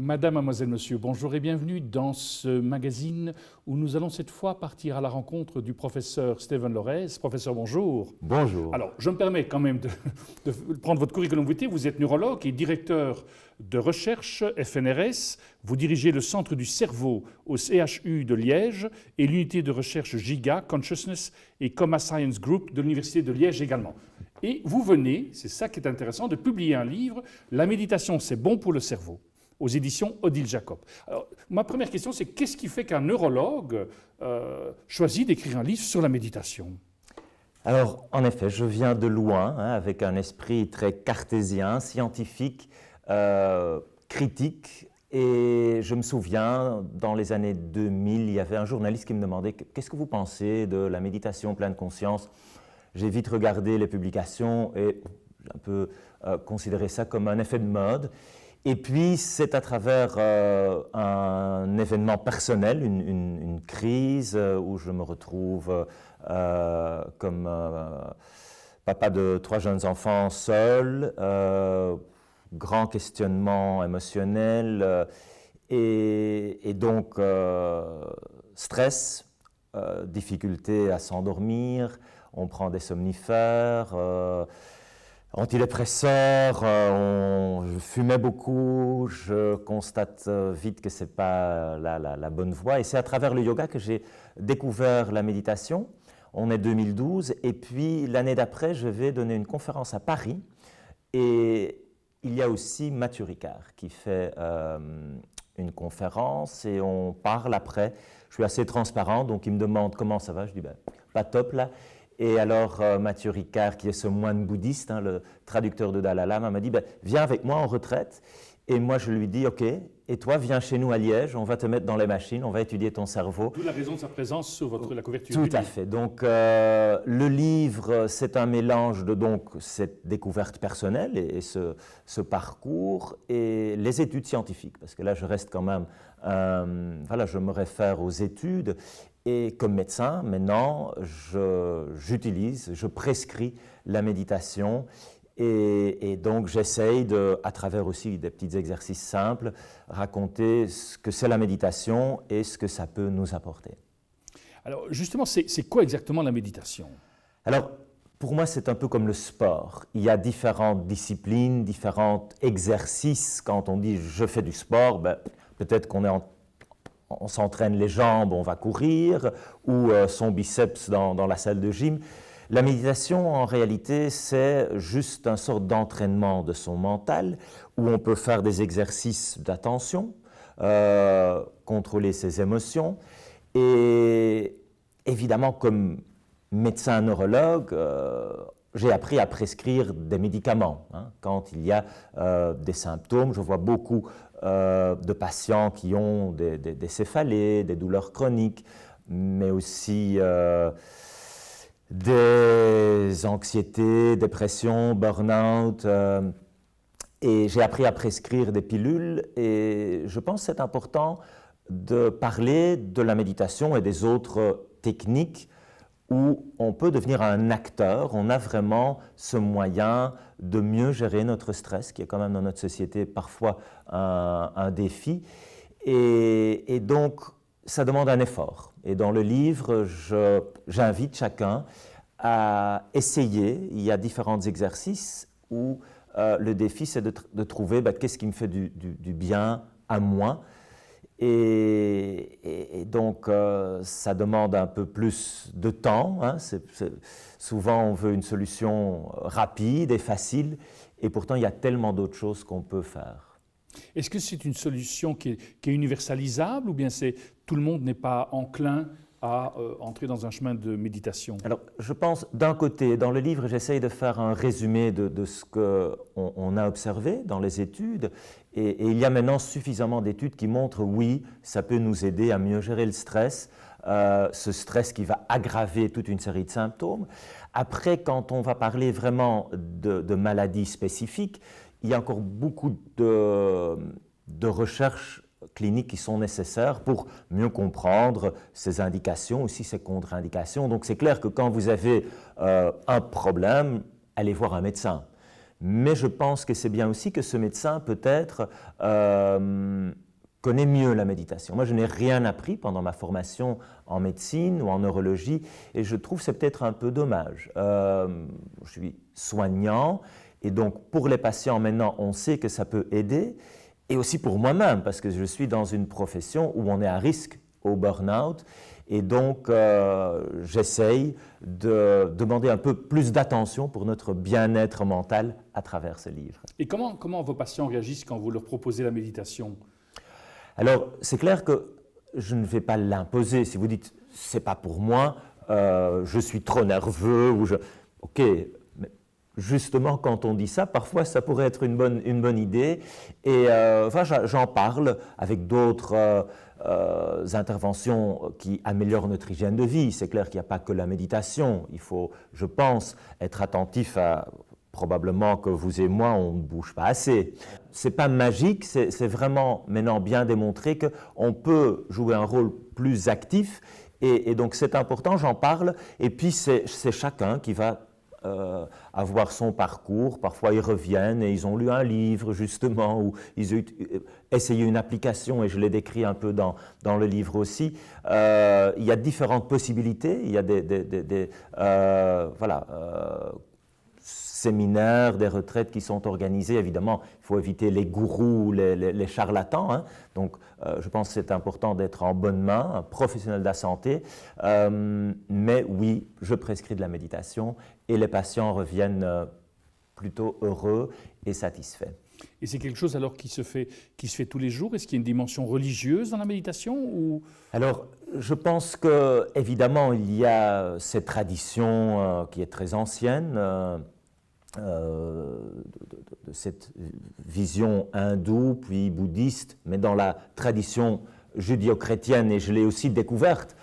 Madame, mademoiselle, monsieur, bonjour et bienvenue dans ce magazine où nous allons cette fois partir à la rencontre du professeur Steven Lorez. Professeur, bonjour. Bonjour. Alors, je me permets quand même de prendre votre curriculum vitae. Vous êtes neurologue et directeur de recherche FNRS. Vous dirigez le Centre du cerveau au CHU de Liège et l'unité de recherche GIGA, Consciousness et Coma Science Group de l'Université de Liège également. Et vous venez, c'est ça qui est intéressant, de publier un livre, La méditation, c'est bon pour le cerveau, aux éditions Odile Jacob. Alors, ma première question, c'est qu'est-ce qui fait qu'un neurologue choisit d'écrire un livre sur la méditation ? Alors, en effet, je viens de loin, avec un esprit très cartésien, scientifique, critique. Et je me souviens, dans les années 2000, il y avait un journaliste qui me demandait « Qu'est-ce que vous pensez de la méditation pleine conscience ?» J'ai vite regardé les publications et j'ai un peu considéré ça comme un effet de mode. Et puis, c'est à travers un événement personnel, une crise où je me retrouve comme papa de 3 jeunes enfants seul, grand questionnement émotionnel et donc stress, difficulté à s'endormir, on prend des somnifères, antidépresseurs, je fumais beaucoup, je constate vite que ce n'est pas la bonne voie. Et c'est à travers le yoga que j'ai découvert la méditation. On est 2012 et puis l'année d'après, je vais donner une conférence à Paris. Et il y a aussi Mathieu Ricard qui fait une conférence et on parle après. Je suis assez transparent, donc il me demande comment ça va. Je dis ben, pas top là. Et alors Mathieu Ricard, qui est ce moine bouddhiste, le traducteur de Dalai Lama, m'a dit ben, viens avec moi en retraite. Et moi je lui dis ok, et toi viens chez nous à Liège, on va te mettre dans les machines, on va étudier ton cerveau. D'où la raison de sa présence sur la couverture. Tout à fait. Donc le livre, c'est un mélange de donc cette découverte personnelle et ce parcours et les études scientifiques, parce que là je reste quand même, voilà, je me réfère aux études. Et comme médecin, maintenant, je prescris la méditation et donc j'essaye, à travers aussi des petits exercices simples, raconter ce que c'est la méditation et ce que ça peut nous apporter. Alors justement, c'est quoi exactement la méditation ? Alors, pour moi, c'est un peu comme le sport. Il y a différentes disciplines, différents exercices. Quand on dit « je fais du sport », ben, peut-être on s'entraîne les jambes, on va courir, ou son biceps dans la salle de gym. La méditation, en réalité, c'est juste une sorte d'entraînement de son mental, où on peut faire des exercices d'attention, contrôler ses émotions. Et évidemment, comme médecin neurologue, j'ai appris à prescrire des médicaments. Quand il y a des symptômes, je vois beaucoup de patients qui ont des céphalées, des douleurs chroniques, mais aussi des anxiétés, dépression, burn-out. Et j'ai appris à prescrire des pilules et je pense que c'est important de parler de la méditation et des autres techniques où on peut devenir un acteur, on a vraiment ce moyen de mieux gérer notre stress, qui est quand même dans notre société parfois un défi. Et donc, ça demande un effort. Et dans le livre, j'invite chacun à essayer. Il y a différents exercices où le défi, c'est de trouver qu'est-ce qui me fait du bien à moi. Et donc, ça demande un peu plus de temps. Souvent, on veut une solution rapide et facile, et pourtant, il y a tellement d'autres choses qu'on peut faire. Est-ce que c'est une solution qui est universalisable, ou bien tout le monde n'est pas enclin à entrer dans un chemin de méditation? Alors, je pense, d'un côté, dans le livre, j'essaye de faire un résumé de ce qu'on a observé dans les études. Et il y a maintenant suffisamment d'études qui montrent, oui, ça peut nous aider à mieux gérer le stress, ce stress qui va aggraver toute une série de symptômes. Après, quand on va parler vraiment de maladies spécifiques, il y a encore beaucoup de recherches cliniques qui sont nécessaires pour mieux comprendre ces indications, aussi ces contre-indications. Donc c'est clair que quand vous avez un problème, allez voir un médecin. Mais je pense que c'est bien aussi que ce médecin, peut-être, connaît mieux la méditation. Moi, je n'ai rien appris pendant ma formation en médecine ou en neurologie, et je trouve que c'est peut-être un peu dommage. Je suis soignant, et donc pour les patients, maintenant, on sait que ça peut aider, et aussi pour moi-même, parce que je suis dans une profession où on est à risque au burn-out, et donc j'essaye de demander un peu plus d'attention pour notre bien-être mental à travers ce livre. Et comment vos patients réagissent quand vous leur proposez la méditation? Alors, c'est clair que je ne vais pas l'imposer. Si vous dites « c'est pas pour moi, je suis trop nerveux » ou « ok ». Mais justement, quand on dit ça, parfois ça pourrait être une bonne idée. Et enfin, j'en parle avec d'autres interventions qui améliorent notre hygiène de vie. C'est clair qu'il n'y a pas que la méditation. Il faut, je pense, être attentif à... Probablement que vous et moi, on ne bouge pas assez. Ce n'est pas magique, c'est vraiment maintenant bien démontré qu'on peut jouer un rôle plus actif et donc c'est important, j'en parle. Et puis c'est chacun qui va avoir son parcours. Parfois ils reviennent et ils ont lu un livre justement ou ils ont essayé une application et je l'ai décrit un peu dans le livre aussi. Il y a différentes possibilités, il y a séminaires, des retraites qui sont organisées. Évidemment, il faut éviter les gourous, les charlatans. Hein. Donc, je pense que c'est important d'être en bonne main, un professionnel de la santé. Mais oui, je prescris de la méditation et les patients reviennent plutôt heureux et satisfaits. Et c'est quelque chose alors qui se fait tous les jours? Est-ce qu'il y a une dimension religieuse dans la méditation ou... Alors, je pense qu'évidemment, il y a cette tradition qui est très ancienne, de cette vision hindoue puis bouddhiste, mais dans la tradition judéo-chrétienne, et je l'ai aussi découverte,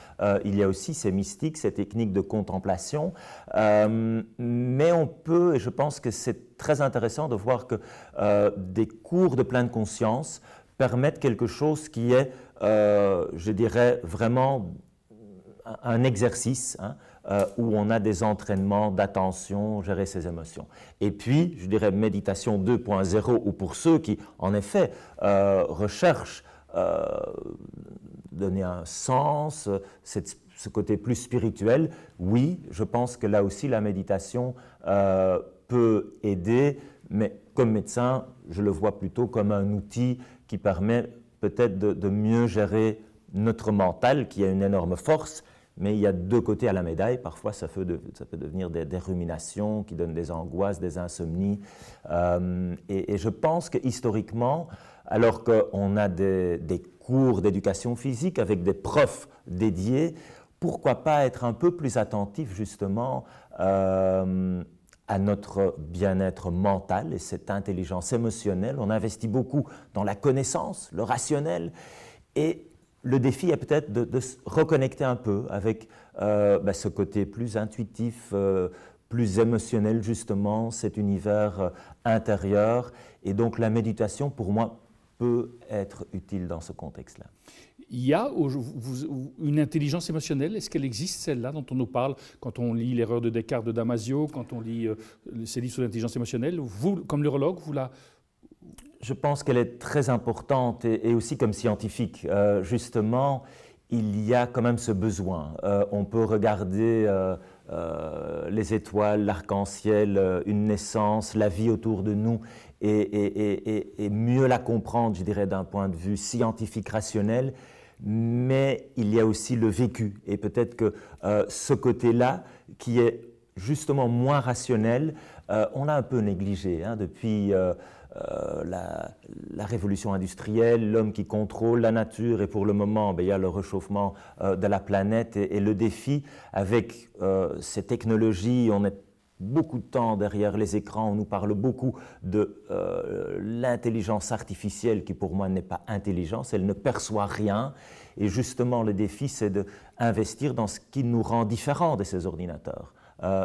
il y a aussi ces mystiques, ces techniques de contemplation, mais on peut, et je pense que c'est très intéressant de voir que des cours de pleine conscience permettent quelque chose qui est, je dirais, vraiment un exercice, hein, où on a des entraînements d'attention, gérer ses émotions. Et puis, je dirais méditation 2.0, ou pour ceux qui, en effet, recherchent donner un sens, ce côté plus spirituel, oui, je pense que là aussi la méditation peut aider, mais comme médecin, je le vois plutôt comme un outil qui permet peut-être de mieux gérer notre mental, qui a une énorme force, mais il y a deux côtés à la médaille. Parfois, ça peut devenir des ruminations qui donnent des angoisses, des insomnies. Et je pense que historiquement, alors qu'on a des cours d'éducation physique avec des profs dédiés, pourquoi pas être un peu plus attentif justement à notre bien-être mental et cette intelligence émotionnelle. On investit beaucoup dans la connaissance, le rationnel, et le défi est peut-être de se reconnecter un peu avec ce côté plus intuitif, plus émotionnel justement, cet univers intérieur. Et donc la méditation, pour moi, peut être utile dans ce contexte-là. Il y a une intelligence émotionnelle, est-ce qu'elle existe celle-là dont on nous parle quand on lit l'erreur de Descartes de Damasio, quand on lit ces livres sur l'intelligence émotionnelle? Vous, comme neurologue, vous la... Je pense qu'elle est très importante et aussi comme scientifique. Justement, il y a quand même ce besoin. On peut regarder les étoiles, l'arc-en-ciel, une naissance, la vie autour de nous et mieux la comprendre, je dirais, d'un point de vue scientifique, rationnel. Mais il y a aussi le vécu. Et peut-être que ce côté-là, qui est justement moins rationnel, on l'a un peu négligé depuis... la révolution industrielle, l'homme qui contrôle la nature et pour le moment, il y a le réchauffement de la planète et le défi avec ces technologies, on est beaucoup de temps derrière les écrans, on nous parle beaucoup de l'intelligence artificielle qui pour moi n'est pas intelligence, elle ne perçoit rien et justement le défi c'est d'investir dans ce qui nous rend différents de ces ordinateurs.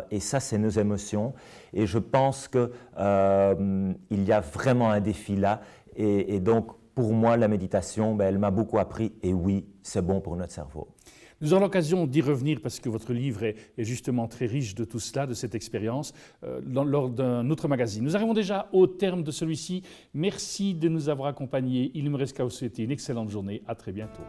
Et ça, c'est nos émotions. Et je pense qu'il y a vraiment un défi là. Et donc, pour moi, la méditation, elle m'a beaucoup appris. Et oui, c'est bon pour notre cerveau. Nous aurons l'occasion d'y revenir parce que votre livre est justement très riche de tout cela, de cette expérience, lors d'un autre magazine. Nous arrivons déjà au terme de celui-ci. Merci de nous avoir accompagnés. Il ne me reste qu'à vous souhaiter une excellente journée. À très bientôt.